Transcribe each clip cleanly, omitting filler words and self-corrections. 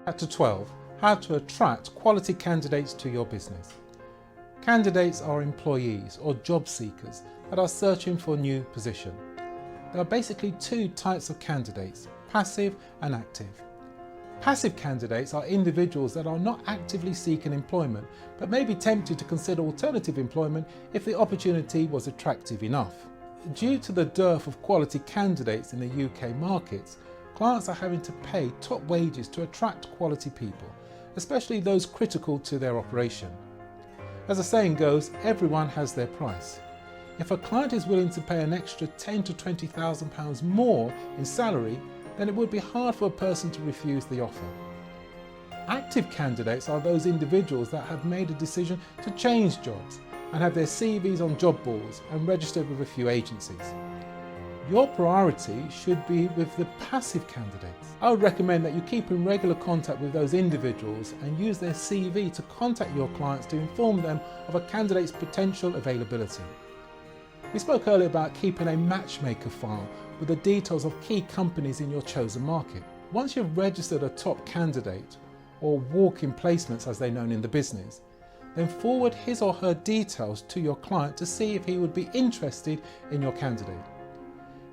Chapter 12. How to attract quality candidates to your business. Candidates are employees or job seekers that are searching for a new position. There are basically two types of candidates, passive and active. Passive candidates are individuals that are not actively seeking employment but may be tempted to consider alternative employment if the opportunity was attractive enough. Due to the dearth of quality candidates in the UK markets, clients are having to pay top wages to attract quality people, especially those critical to their operation. As the saying goes, everyone has their price. If a client is willing to pay an extra £10,000 to £20,000 more in salary, then it would be hard for a person to refuse the offer. Active candidates are those individuals that have made a decision to change jobs and have their CVs on job boards and registered with a few agencies. Your priority should be with the passive candidates. I would recommend that you keep in regular contact with those individuals and use their CV to contact your clients to inform them of a candidate's potential availability. We spoke earlier about keeping a matchmaker file with the details of key companies in your chosen market. Once you've registered a top candidate, or walk-in placements as they're known in the business, then forward his or her details to your client to see if he would be interested in your candidate.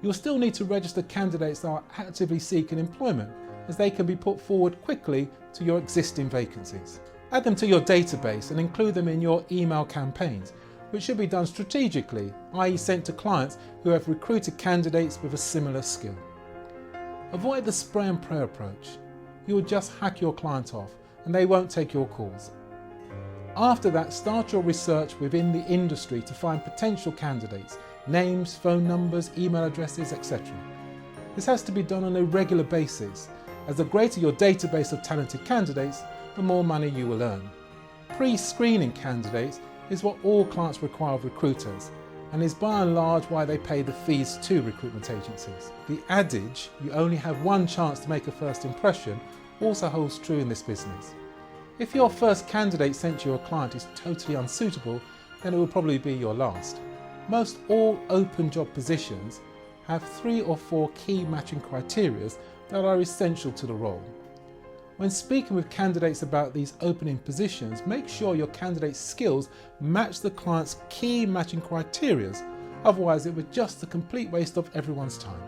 You'll still need to register candidates that are actively seeking employment, as they can be put forward quickly to your existing vacancies. Add them to your database and include them in your email campaigns, which should be done strategically, i.e. sent to clients who have recruited candidates with a similar skill. Avoid the spray and pray approach. You will just hack your client off and they won't take your calls. After that, start your research within the industry to find potential candidates, names, phone numbers, email addresses, etc. This has to be done on a regular basis, as the greater your database of talented candidates, the more money you will earn. Pre-screening candidates is what all clients require of recruiters, and is by and large why they pay the fees to recruitment agencies. The adage, you only have one chance to make a first impression, also holds true in this business. If your first candidate sent to your client is totally unsuitable, then it will probably be your last. Most all open job positions have 3 or 4 key matching criteria that are essential to the role. When speaking with candidates about these opening positions, make sure your candidate's skills match the client's key matching criteria, otherwise it would just a complete waste of everyone's time.